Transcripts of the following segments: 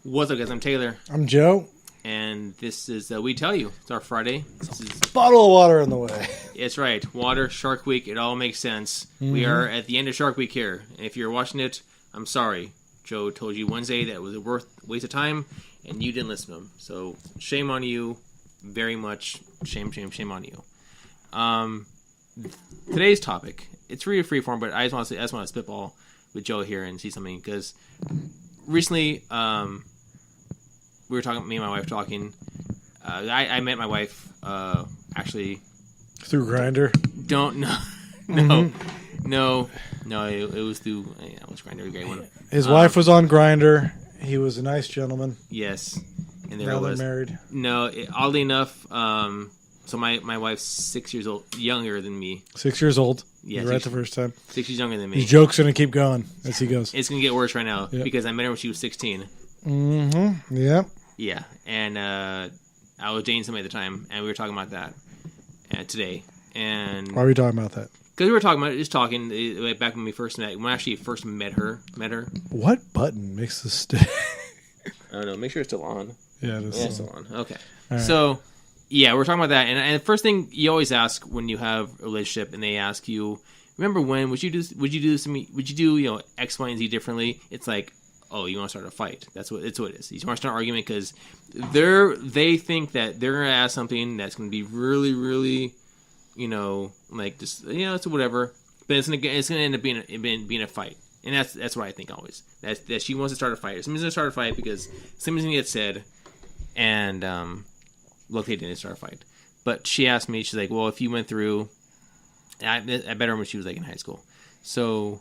What's up, guys? I'm Taylor. I'm Joe. And this is We Tell You. It's our Friday. This is bottle of water in the way. It's right. Water, Shark Week, it all makes sense. Mm-hmm. We are at the end of Shark Week here. And if you're watching it, I'm sorry. Joe told you Wednesday that was a waste of time, and you didn't listen to him. So shame on you. Very much shame on you. Today's topic, it's really freeform, but I just want to spitball with Joe here and see something, because recently, we were talking. Me and my wife talking. I met my wife actually through Grindr. No. It was through. It was Grindr, a great one. His wife was on Grindr. He was a nice gentleman. Yes, and there now was. They're married. No, oddly enough, so my wife's 6 years old, younger than me. 6 years old. Yeah, you were right the first time. 6 years younger than me. His joke's gonna keep going as he goes. It's gonna get worse right now because I met her when she was 16. Mm-hmm. Yep. Yeah, and I was dating somebody at the time, and we were talking about that today. And why are we talking about that? Because we were talking about back when we first met. When I actually first met her. What button makes this stay? I don't know. Make sure it's still on. Yeah, it is. Yeah, it's still on. Okay. Right. So, yeah, we're talking about that. And the first thing you always ask when you have a relationship, and they ask you, remember when would you do X, Y, and Z differently? It's like, oh, you want to start a fight. That's what it is. You want to start an argument because they think that they're going to ask something that's going to be really, really, it's whatever. But it's going to end up being a fight. And that's what I think always. That she wants to start a fight. Somebody's going to start a fight because something's going to get said, and look, they didn't start a fight. But she asked me, she's like, well, if you went through, I met her when she was like in high school. So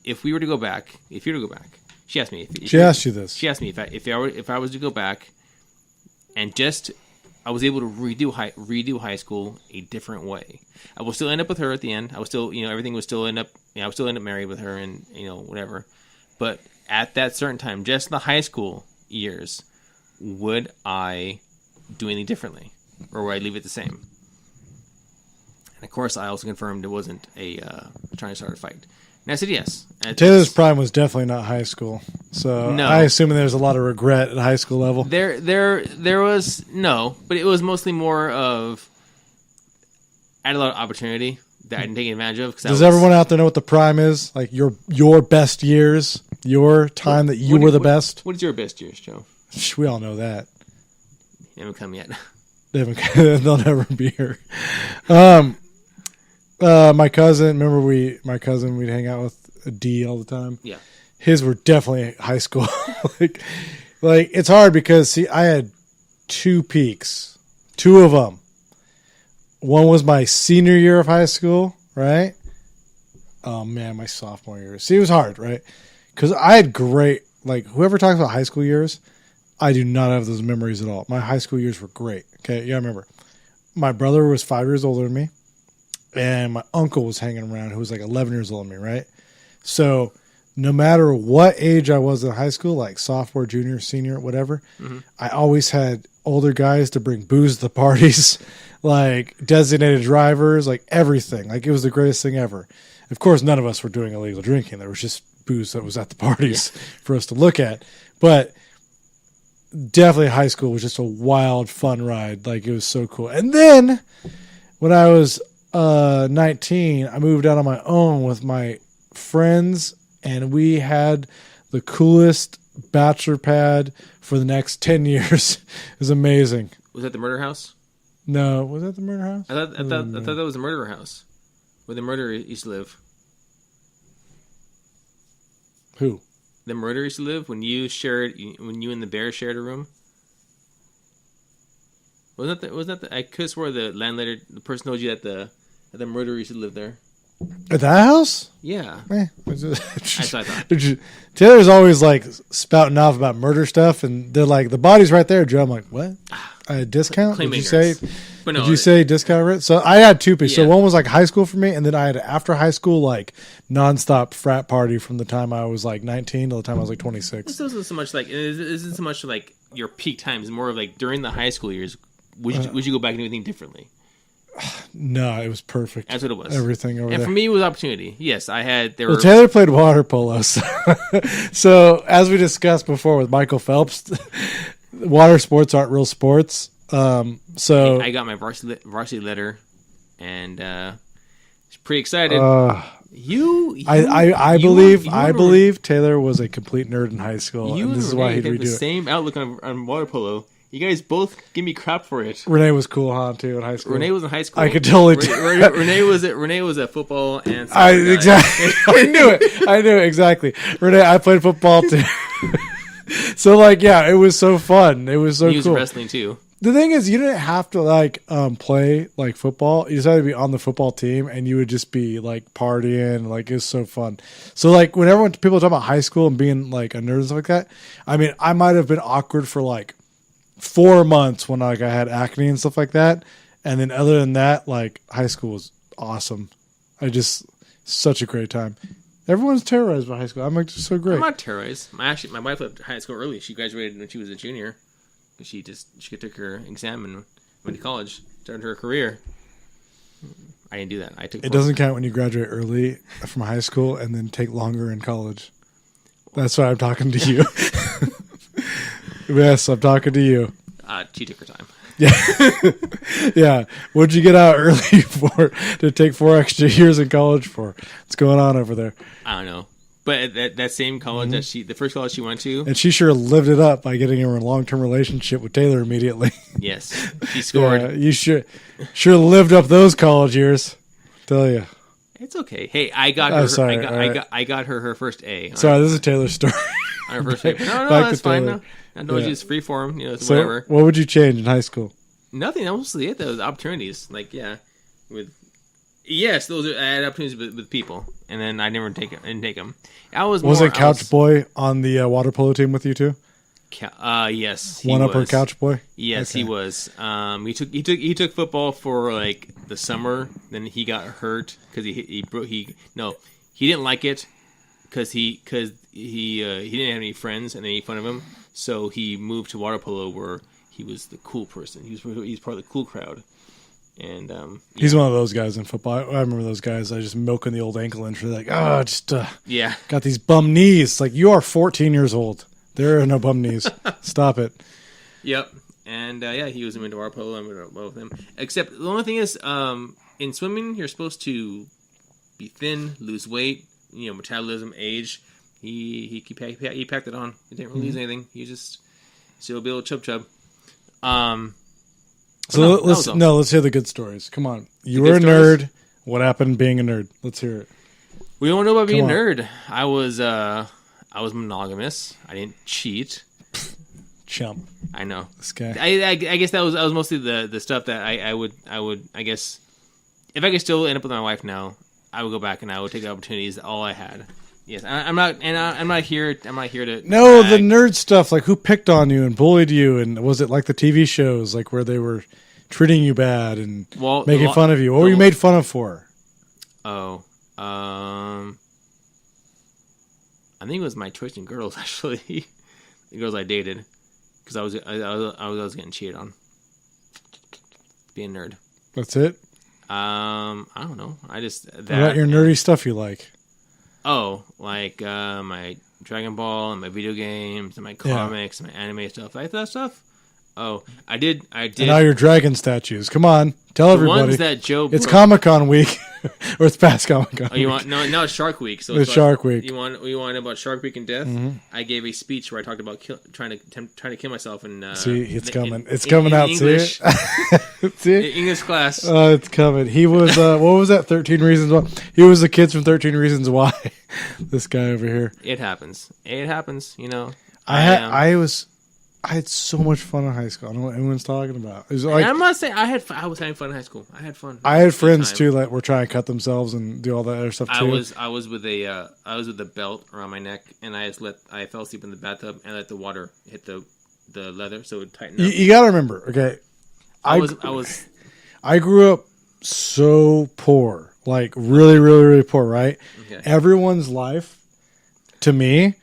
if you were to go back, she asked me. She asked you this. She asked me if I was to go back, and just I was able to redo high school a different way. I will still end up with her at the end. I was still, everything was still end up. I would still end up married with her, and whatever. But at that certain time, just the high school years, would I do anything differently, or would I leave it the same? And of course, I also confirmed it wasn't trying to start a fight. And I said yes. Taylor's prime was definitely not high school, so no. I assume there's a lot of regret at high school level. There was no, but it was mostly more of I had a lot of opportunity that I didn't take advantage of. Does everyone out there know what the prime is? Like your best years, your time that you were the best. What is your best years, Joe? We all know that. They haven't come yet. They'll never be here. My cousin, we'd hang out with D all the time. Yeah. His were definitely high school. like it's hard because I had two peaks. Two of them. One was my senior year of high school, right? Oh man, my sophomore year. See, it was hard, right? Because I had great, whoever talks about high school years, I do not have those memories at all. My high school years were great. Okay, yeah, I remember. My brother was 5 years older than me. And my uncle was hanging around who was 11 years older than me, right? So no matter what age I was in high school, like sophomore, junior, senior, whatever, I always had older guys to bring booze to the parties, designated drivers, everything. It was the greatest thing ever. Of course, none of us were doing illegal drinking. There was just booze that was at the parties for us to look at. But definitely high school was just a wild, fun ride. It was so cool. And then when I was 19, I moved out on my own with my friends, and we had the coolest bachelor pad for the next 10 years. It was amazing. Was that the murder house? No, was that the murder house? I thought that was the murderer house, where the murderer used to live. Who? The murderer used to live when you and the bear shared a room. Was that the? I could have swore the landlady, the person told you that the murderer used to live there. At that house? Yeah. That's what I thought. Taylor's always spouting off about murder stuff, and they're like, the body's right there, Joe. I'm like, what? A discount? Did you say? But no, did you say discount rent? So I had two pieces. Yeah. So one was high school for me, and then I had after high school nonstop frat party from the time I was 19 to the time I was 26. This isn't so much it isn't so much your peak times. More of during the high school years. Would you go back and do anything differently? No, it was perfect. That's what it was. Everything over and there. for me, it was opportunity. Yes, I had. Well, Taylor played water polo. So as we discussed before with Michael Phelps, water sports aren't real sports. So I got my varsity letter, and was pretty excited. I believe Taylor was a complete nerd in high school, and this is why he'd redo the same outlook on water polo. You guys both give me crap for it. Renee was cool, huh? Too in high school. Renee was in high school. I could totally. Renee was at football and. Exactly. I knew it exactly. Renee, I played football too. So like, yeah, it was so fun. It was so cool. He was wrestling too. The thing is, you didn't have to like play like football. You just had to be on the football team, and you would just be like partying. Like it was so fun. So like, whenever people talk about high school and being like a nerd and stuff like that, I mean, I might have been awkward for like 4 months when like I had acne and stuff like that, and then other than that, like high school was awesome. Such a great time. Everyone's terrorized by high school. I'm like, just so great. I'm not terrorized. My wife left high school early. She graduated when she was a junior. She took her exam and went to college, started her career. I didn't do that. It doesn't count when you graduate early from high school and then take longer in college. That's why I'm talking to you. Yes, I'm talking to you. She took her time. Yeah. Yeah. What'd you get out early for to take 4 extra years in college for? What's going on over there? I don't know. But at that same college the first college she went to. And she sure lived it up by getting her in a long-term relationship with Taylor immediately. Yes. She scored. Yeah, you sure lived up those college years. Tell you. It's okay. Hey, I got her. I got her first A. Sorry, this is Taylor's story. On her first A. No, that's fine. No. I know she's freeform. So whatever. What would you change in high school? Nothing. That was mostly it. Those opportunities. Like, yeah, those I had opportunities with people, and then I didn't take them. Was it Couch Boy on the water polo team with you too? Yes. One upper Couch Boy. Yes, okay. He was. He took football for like the summer. Then he got hurt because he didn't like it because he didn't have any friends and they made fun of him. So he moved to water polo where he was the cool person. He's part of the cool crowd. And he's one of those guys in football. I remember those guys. I just milking the old ankle injury. Like, got these bum knees. Like, you are 14 years old. There are no bum knees. Stop it. Yep. And he was into water polo. I went with him. Except the only thing is, in swimming, you're supposed to be thin, lose weight, metabolism, age. He packed it on. He didn't really lose anything. He just still be a little chub. Let's hear the good stories. Come on. You were a nerd. What happened being a nerd? Let's hear it. We don't know about being a nerd. I was monogamous. I didn't cheat. Chump. I know. This guy. I guess that was mostly the stuff that I would I guess if I could still end up with my wife now, I would go back and I would take the opportunities all I had. Yes, I'm not here to. No, the nerd stuff. Like, who picked on you and bullied you, and was it like the TV shows, like where they were treating you bad and making fun of you? What were you made fun of for? Oh, I think it was my choice in girls. Actually, the girls I dated, because I was getting cheated on. Being a nerd. That's it. I don't know. I just what about your nerdy stuff you like? Oh, like my Dragon Ball and my video games and my comics and my anime stuff. Like that stuff. Oh, I did. And now your dragon statues. Come on, tell everybody. Ones that Joe. It's Comic-Con week, or it's past Comic-Con. Oh, you want no? It's Shark Week. So it's Shark Week. You want about Shark Week and death? Mm-hmm. I gave a speech where I talked about trying to kill myself. And see, it's coming. It's coming out. English. See it? English class. Oh, it's coming. He was. What was that? 13 Reasons Why. He was the kids from 13 Reasons Why. This guy over here. It happens. I had so much fun in high school. I don't know what anyone's talking about. It was like, I'm not saying I was having fun in high school. I had fun. I had friends too that were trying to cut themselves and do all that other stuff too. I was with a belt around my neck, and I fell asleep in the bathtub and let the water hit the leather so it would tighten up. You got to remember, okay? I grew up so poor, like really, really, really poor. Right? Okay. Everyone's life to me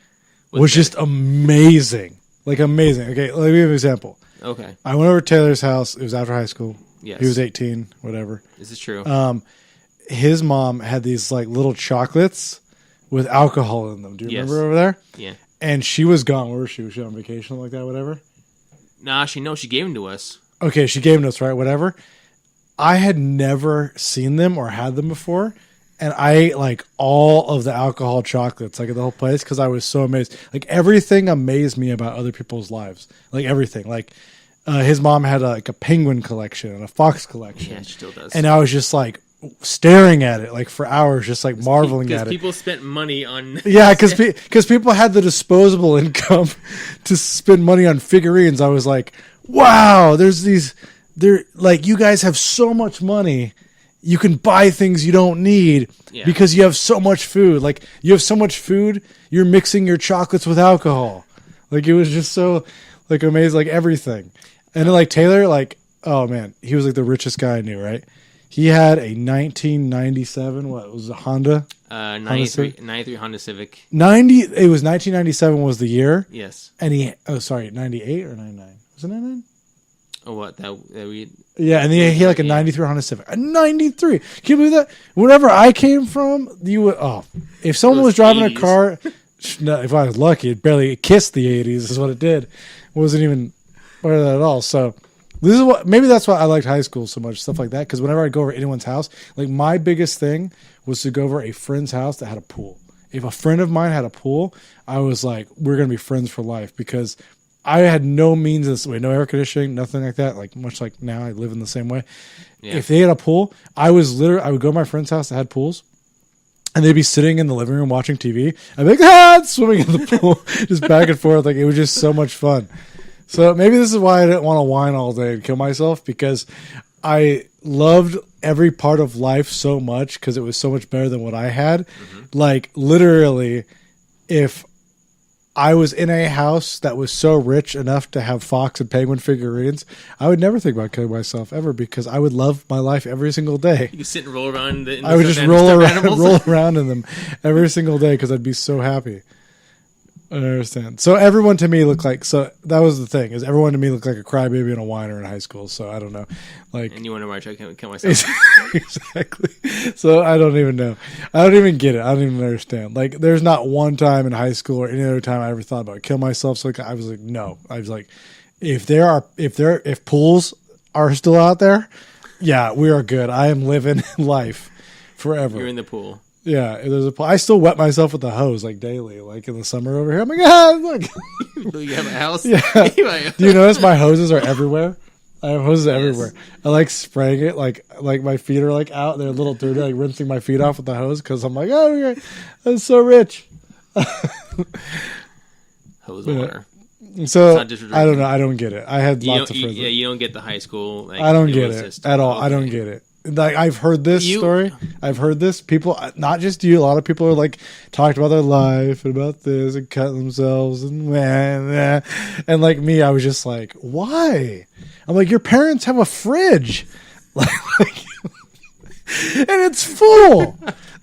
was just amazing. Like, amazing. Okay, let me give you an example. Okay. I went over to Taylor's house. It was after high school. Yes. He was 18, whatever. This is true. His mom had these like little chocolates with alcohol in them. Do you remember over there? Yeah. And she was gone. Where was she? Was she on vacation like that, whatever? Nah, she gave them to us. Okay, she gave them to us, right? Whatever. I had never seen them or had them before. And I ate like all of the alcohol chocolates, like at the whole place, because I was so amazed. Like everything amazed me about other people's lives. Like everything. Like his mom had like a penguin collection and a fox collection. Yeah, she still does. And I was just like staring at it like for hours, just like marveling at it. Because people spent money on. Yeah, because people had the disposable income to spend money on figurines. I was like, wow, like you guys have so much money. You can buy things you don't need because you have so much food. Like you have so much food, you're mixing your chocolates with alcohol. Like it was just so like amazing, like everything. And then like Taylor, like, oh man, he was like the richest guy I knew, right? He had a 1997, what was it, Honda? 93 Honda Civic. It was 1997 was the year. Yes. And 98 or 99? Was it 99? Oh, what? That we... Yeah, and he had like a 93 Honda Civic. A 93. Can you believe that? Wherever I came from, you would... Oh, if someone was driving 80s. a car... No, if I was lucky, it barely kissed the 80s is what it did. It wasn't even part of that at all. So this is what... Maybe that's why I liked high school so much, stuff like that. Because whenever I'd go over anyone's house, like my biggest thing was to go over a friend's house that had a pool. If a friend of mine had a pool, I was like, we're going to be friends for life because... I had no means of this way, no air conditioning, nothing like that. Like much like now, I live in the same way. Yeah. If they had a pool, I would go to my friend's house that had pools, and they'd be sitting in the living room watching TV. I'd be like, swimming in the pool, just back and forth. Like it was just so much fun. So maybe this is why I didn't want to whine all day and kill myself because I loved every part of life so much because it was so much better than what I had. Mm-hmm. Like literally, if I was in a house that was so rich enough to have fox and penguin figurines, I would never think about killing myself ever because I would love my life every single day. You could sit and roll around. I would just roll around in them every single day because I'd be so happy. I understand. So everyone to me looked like, so that was the thing, is everyone to me looked like a crybaby and a whiner in high school. So I don't know. Like, and you wonder why I try to kill myself. Exactly. So I don't even know. I don't even get it. I don't even understand. Like there's not one time in high school or any other time I ever thought about killing myself. So I was like, no. I was like, if pools are still out there, yeah, we are good. I am living life forever. You're in the pool. Yeah, there's a pool. I still wet myself with the hose like daily, like in the summer over here. I'm like, look. Do you have a house? Yeah. Do you notice my hoses are everywhere? I have hoses everywhere. I like spraying it, like my feet are like out. They're a little dirty, like rinsing my feet off with the hose because I'm like, oh, I'm so rich. Hose water. So I don't know. I don't get it. I had lots of friends. Yeah, you don't get the high school. Like, I don't get it at all. Okay. I don't get it. Like I've heard this story. I've heard this. People, not just you. A lot of people are like talked about their life and about this and cut themselves and like me, I was just like, why? I'm like, your parents have a fridge, like and it's full.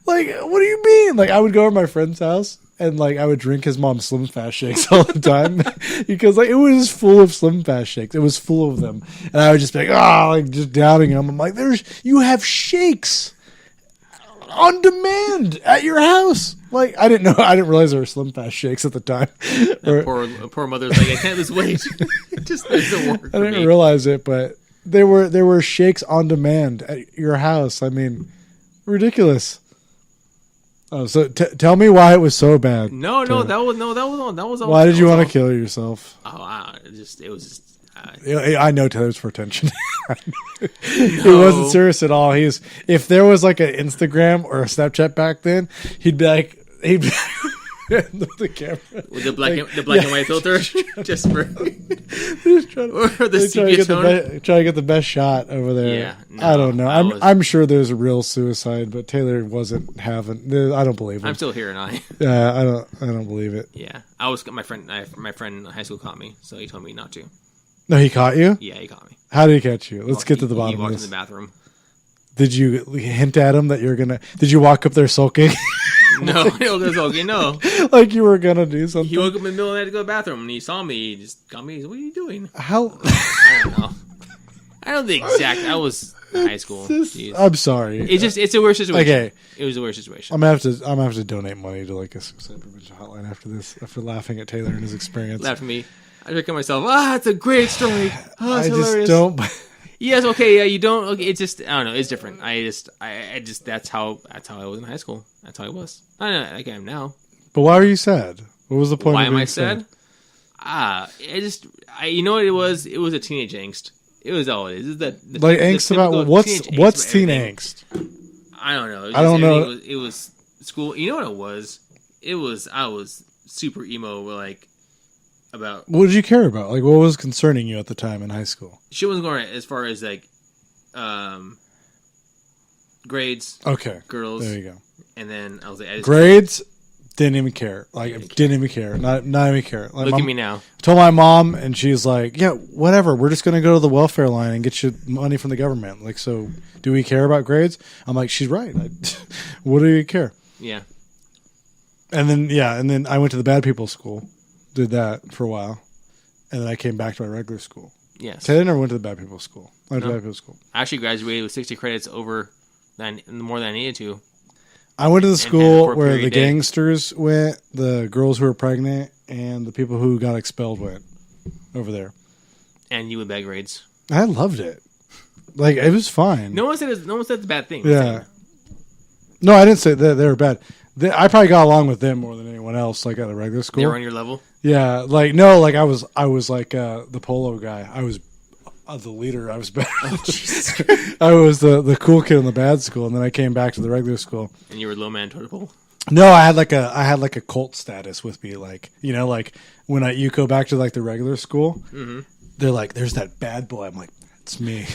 Like, what do you mean? Like, I would go over to my friend's house and like I would drink his mom's Slim Fast shakes all the time because like it was full of Slim Fast shakes. It was full of them, and I would just be like, like just doubting them. I'm like, you have shakes on demand at your house. Like I didn't realize there were Slim Fast shakes at the time. Poor mother's like, I can't lose weight. It just doesn't work. I didn't realize it, but there were shakes on demand at your house. I mean, ridiculous. Oh, so tell me why it was so bad. That was. Why did you want to kill yourself? Oh, it was just. I know Taylor's for attention. He wasn't serious at all. If there was like an Instagram or a Snapchat back then, he'd be the camera with the black and white filter, just for or the sepia tone. Try to get the best shot over there. Yeah, I don't know. I'm sure there's a real suicide, but Taylor wasn't having. I don't believe it. I'm still here, and I don't believe it. Yeah, I was my friend in high school caught me, so he told me not to. No, he caught you? Yeah, he caught me. How did he catch you? Let's get to the bottom of this. He walked in the bathroom. Did you hint at him that you're gonna? Did you walk up there sulking? No, no. Like you were gonna do something. He woke up in the middle of the night to go to the bathroom, and he saw me. He just got me. What are you doing? How? I don't know. I don't think exact. I was in high school. Jeez. I'm sorry. It's a worse situation. Okay. It was a worse situation. I'm gonna have to donate money to like a suicide prevention hotline after this. After laughing at Taylor and his experience. Laugh at me. I look at myself. It's a great story. It's I hilarious. just don't. Yes. Okay. Yeah. You don't. Okay. It's just. I don't know. It's different. I just. That's how I was in high school. That's how I was. I don't know. Like I am now. But why were you sad? What was the point? Why of am I being sad? You know what it was? It was a teenage angst. It was all it is. It's the like angst about what's teen angst? I don't know. I don't know. It was school. You know what it was? I was super emo. Like about. What did you care about? Like what was concerning you at the time in high school? She wasn't going as far as like, grades. Okay. Girls. There you go. And then I was like, grades. Didn't even care. Like, didn't even care. Not even care. Like, look at me now. Told my mom, and she's like, "Yeah, whatever. We're just going to go to the welfare line and get you money from the government." Like, so do we care about grades? I'm like, she's right. What do you care? Yeah. And then I went to the bad people school, did that for a while, and then I came back to my regular school. Yes. Taylor never went to the bad people school. I went to bad people school. I actually graduated with 60 credits more than I needed to. I went to the school where the day. gangsters went, the girls who were pregnant, and the people who got expelled went over there. And you with bad grades. I loved it. Like, it was fine. No one said it's a bad thing. Yeah. No, I didn't say that they were bad. I probably got along with them more than anyone else, like at a regular school. They were on your level? Yeah. Like, no, like I was like the polo guy. I was the leader. I was better. Oh, Jesus. I was the cool kid in the bad school, and then I came back to the regular school. And you were low man toward the pole? No, I had like a cult status with me. Like, you know, like when you go back to like the regular school, they're like, "There's that bad boy." I'm like, "It's me.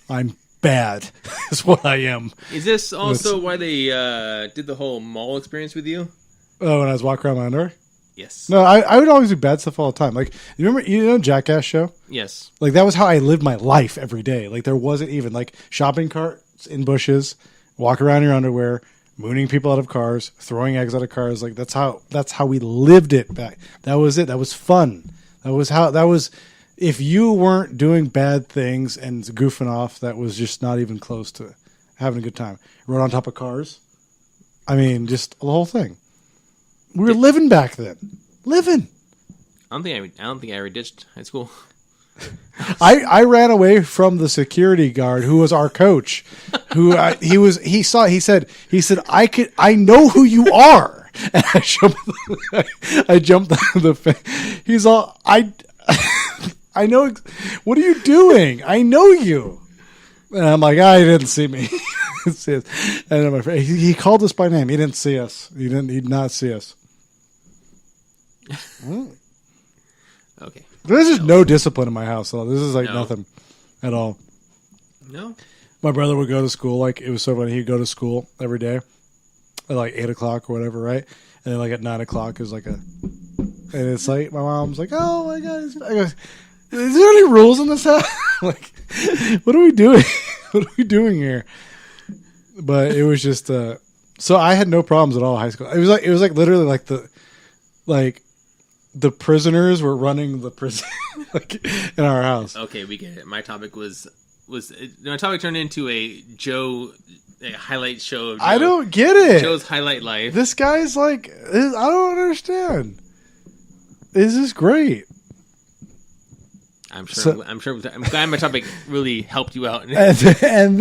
I'm bad. That's what I am." Is this also why they did the whole mall experience with you? Oh, when I was walking around my underwear? Yes. No, I would always do bad stuff all the time. Like, you know Jackass show? Yes. Like, that was how I lived my life every day. Like, there wasn't even, like, shopping carts in bushes, walk around in your underwear, mooning people out of cars, throwing eggs out of cars. Like, that's how we lived it back. That was it. That was fun. If you weren't doing bad things and goofing off, that was just not even close to having a good time. Run on top of cars. I mean, just the whole thing. We were living back then. Living. I don't think I ever ditched high school. I ran away from the security guard who was our coach. He said I know who you are. And I jumped the fence. He's all I know. What are you doing? I know you. And I'm like, he didn't see me. And I'm afraid he called us by name. He didn't see us. He did not see us. Okay. There's just no discipline in my house. So this is like nothing at all. No. My brother would go to school. Like, it was so funny. He'd go to school every day at like 8 o'clock or whatever, right? And then like at 9 o'clock is like and it's like my mom's like, "Oh my god!" I go, "Is there any rules in this house? Like, what are we doing? What are we doing here?" But it was just so I had no problems at all in high school. It was like literally like the prisoners were running the prison like in our house. Okay, we get it. My topic my topic turned into a highlight show of Joe. I don't get it. Joe's highlight life. This guy's like, I don't understand. This is great. I'm glad my topic really helped you out. and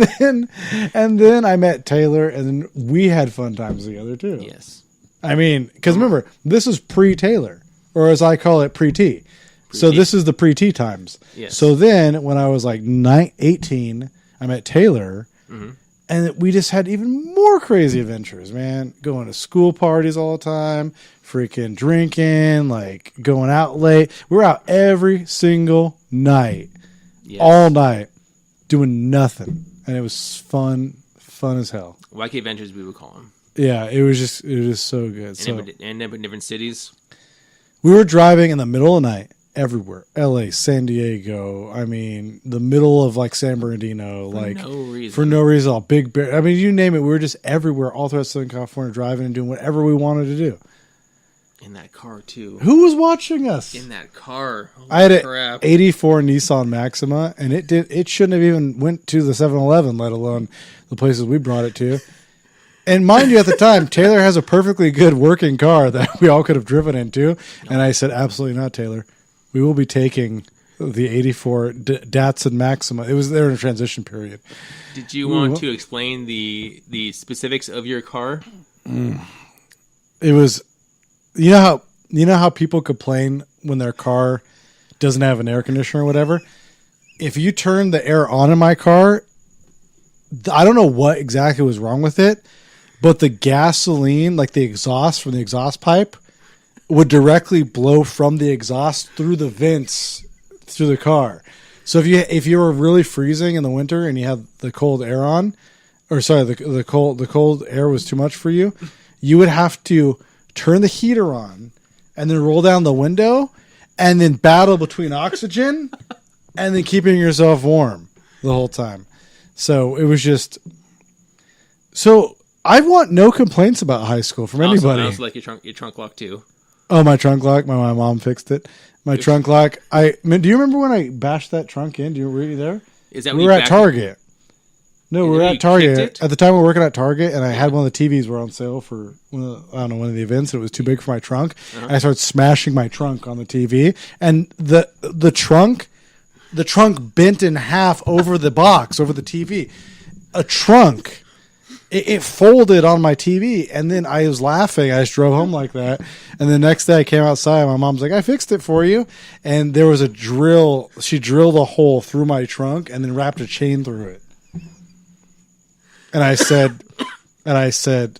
then I met Taylor, and then we had fun times together too. Yes. I mean, because remember, this is pre-Taylor, or as I call it, pre-T. So this is the pre-T times. Yes. So then, when I was like 18, I met Taylor, and we just had even more crazy adventures, man. Going to school parties all the time, freaking drinking, like going out late. We were out every single night, all night, doing nothing, and it was fun as hell. Wacky adventures, we would call them. Yeah, it was just so good. And in different cities. We were driving in the middle of the night everywhere. LA, San Diego, I mean, the middle of like San Bernardino, for no reason. All Big Bear. I mean, you name it. We were just everywhere all throughout Southern California driving and doing whatever we wanted to do. In that car too. Who was watching us? In that car. Holy I had an crap. 84 Nissan Maxima, and it shouldn't have even went to the 7-Eleven, let alone the places we brought it to. And mind you, at the time, Taylor has a perfectly good working car that we all could have driven into. And I said, absolutely not, Taylor. We will be taking the 84 Datsun Maxima. It was there in a transition period. Did you want to explain the specifics of your car? It was, you know how people complain when their car doesn't have an air conditioner or whatever? If you turn the air on in my car, I don't know what exactly was wrong with it, but the gasoline, like the exhaust from the exhaust pipe, would directly blow from the exhaust through the vents through the car. So if you were really freezing in the winter and you had the cold air on, or sorry, the cold air was too much for you, you would have to turn the heater on and then roll down the window and then battle between oxygen and then keeping yourself warm the whole time. So it was just so. I want no complaints about high school from anybody. I also like your trunk lock too. Oh, my trunk lock. My mom fixed it. My trunk lock. Do you remember when I bashed that trunk in? Were you there? Is that we were at Target? No, we were at Target. At the time we were working at Target, and I had one of the TVs were on sale for one of the events, and it was too big for my trunk. And I started smashing my trunk on the TV, and the trunk bent in half over the box, over the TV. A trunk. It folded on my TV, and then I was laughing. I just drove home like that. And the next day I came outside. My mom's like, I fixed it for you. And there was a drill. She drilled a hole through my trunk and then wrapped a chain through it. And I said,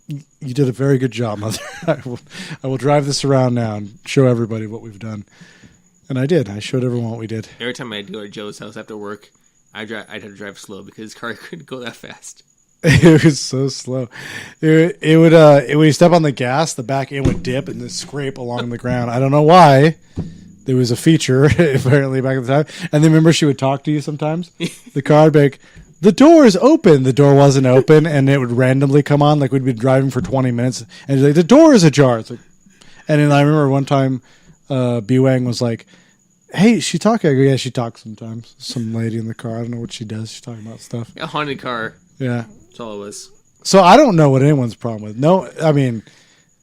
you did a very good job, Mother. I will drive this around now and show everybody what we've done. And I did. I showed everyone what we did. Every time I go to Joe's house after work, I'd have to drive slow because his car couldn't go that fast. It was so slow. It would when you step on the gas, the back end would dip and then scrape along the ground. I don't know why. There was a feature apparently back at the time. And then remember, she would talk to you sometimes. The car would be like, the door is open. The door wasn't open, and it would randomly come on. Like we'd be driving for 20 minutes, and like the door is ajar. It's like, and then I remember one time, B-Wang was like, hey, she talking? I go, yeah, she talks sometimes. Some lady in the car. I don't know what she does. She's talking about stuff. A haunted car. Yeah. That's all it was. So I don't know what anyone's problem with. No, I mean,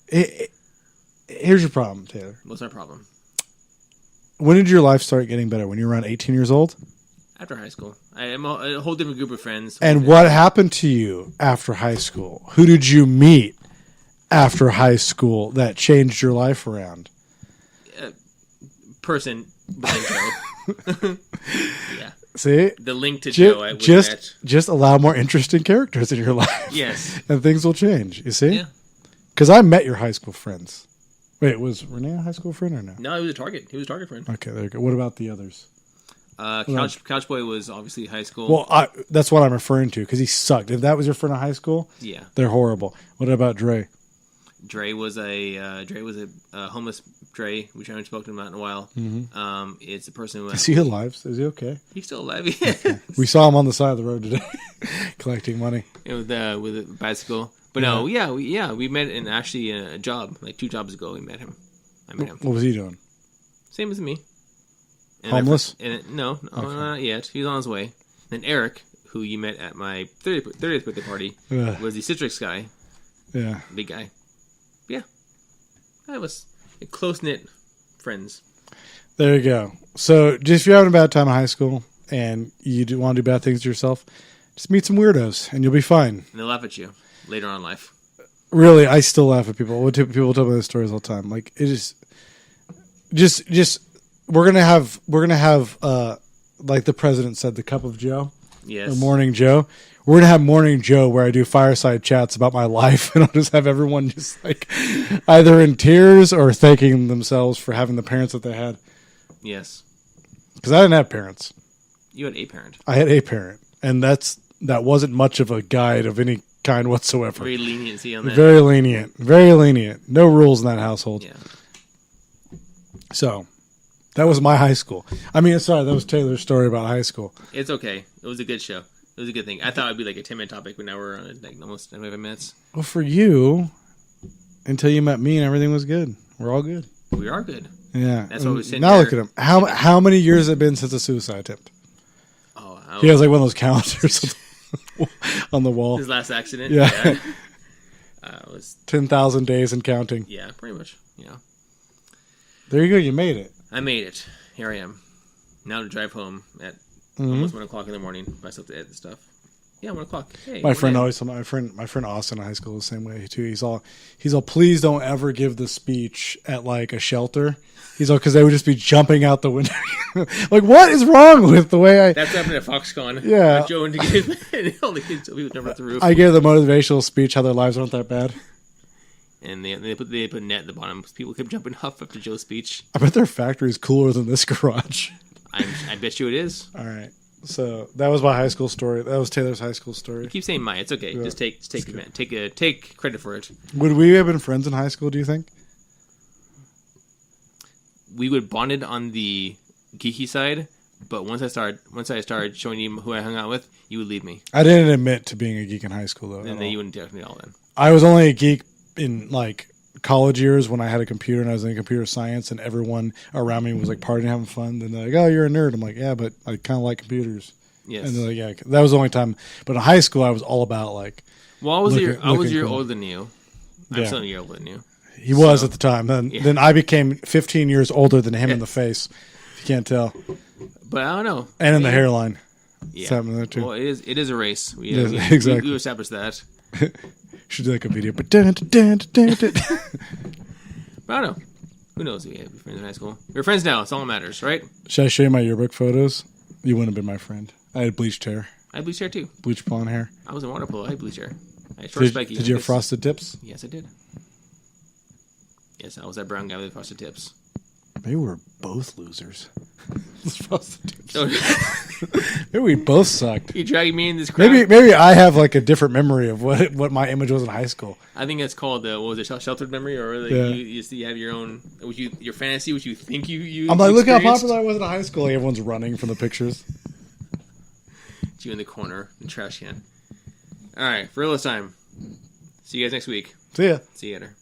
here's your problem, Taylor. What's our problem? When did your life start getting better? When you were around 18 years old? After high school. I am a whole different group of friends. And what happened to you after high school? Who did you meet after high school that changed your life around? Person. Joe. Yeah. See? The link to Joe I just allow more interesting characters in your life. Yes. And things will change. You see? Yeah. Because I met your high school friends. Wait, was Renee a high school friend or no? No, he was a Target. He was a Target friend. Okay, there you go. What about the others? Couch Boy was obviously high school. Well, that's what I'm referring to because he sucked. If that was your friend in high school, yeah, they're horrible. What about Dre? Dre was a homeless Dre, which I haven't spoken about in a while. Mm-hmm. It's a person who is he alive? Is he okay? He's still alive. Okay. We saw him on the side of the road today, collecting money with a bicycle. But no, we met in actually a job like 2 jobs ago. We met him. I met him. What was he doing? Same as me. And homeless? No, not yet. He was on his way. Then Eric, who you met at my 30th birthday party, was the Citrix guy. Yeah. Big guy. Yeah. That was close-knit friends. There you go. So, just if you're having a bad time in high school and you want to do bad things to yourself, just meet some weirdos and you'll be fine. And they'll laugh at you later on in life. Really, I still laugh at people. People tell me those stories all the time. Like, it is just we're gonna have like the president said, the cup of Joe. Yes. Or Morning Joe. We're gonna have Morning Joe where I do fireside chats about my life, and I'll just have everyone just like either in tears or thanking themselves for having the parents that they had. Yes. Because I didn't have parents. You had a parent. I had a parent, and that wasn't much of a guide of any kind whatsoever. Very leniency on that. Very lenient. Very lenient. No rules in that household. Yeah. So, that was my high school. I mean, sorry, that was Taylor's story about high school. It's okay. It was a good show. It was a good thing. I thought it would be like a 10-minute topic, but now we're on like almost 25 minutes. Well, for you, until you met me and everything was good. We're all good. We are good. Yeah. That's what we're sitting now here. look at him. How many years has it been since a suicide attempt? Oh, He has like one of those calendars on the wall. his last accident. Yeah. It was 10,000 days and counting. yeah, pretty much. Yeah. There you go. You made it. I made it. Here I am. Now to drive home at Mm-hmm. almost 1 o'clock in the morning. I still have to edit the stuff. Yeah, 1 o'clock. Hey, My we're friend in. always told my friend Austin in high school was the same way too. He's all please don't ever give the speech at like a shelter. He's all because they would just be jumping out the window. Like what is wrong with the way I? That's happened at Foxconn. Yeah. Joe and the kids, and all the kids, people jumping off the roof. I gave the motivational speech how their lives aren't that bad. And they put a net at the bottom. People kept jumping off after Joe's speech. I bet their factory is cooler than this garage. I bet you it is. All right. So that was my high school story. That was Taylor's high school story. You keep saying mine. It's okay. Yeah. Just take credit for it. Would we have been friends in high school, do you think? We would bonded on the geeky side, but once I started showing you who I hung out with, you would leave me. I didn't admit to being a geek in high school, though. And then you wouldn't talk to me at all then. I was only a geek in, like, college years when I had a computer and I was in computer science and everyone around me was, like, partying, having fun. Then they're like, oh, you're a nerd. I'm like, yeah, but I kind of like computers. Yes. And they're like, yeah, that was the only time. But in high school, I was all about, like... Well, I was a year cool. older than you. I'm Yeah. still a year older than you. He was at the time. Then I became 15 years older than him in the Yes. face. If you can't tell. But I don't know. And in the hairline. Yeah. It's happening there, too. Well, it is a race. We Exactly. we established that. Should do like a video. But dun, dun, dun, dun, dun. But I don't know. Who knows? We had friends in high school. We're friends now. It's all that matters, right? Should I show you my yearbook photos? You wouldn't have been my friend. I had bleached hair. I had bleached hair too. Bleached blonde hair. I was in water polo. I had bleached hair. I had short spiky. Did you have frosted tips? Yes, I did. Yes, I was that brown guy with the frosted tips. Maybe we're both losers. Frosted tips. So, Maybe we both sucked. you dragging me in this crowd? Maybe I have like a different memory of what my image was in high school. I think it's called what was it, sheltered memory, or like Yeah. you have your own, your fantasy, which you think you. I'm like, look how experienced. popular I was in high school. Like, everyone's running from the pictures. It's you in the corner, the trash can. All right, for real this time. See you guys next week. See ya. See you later.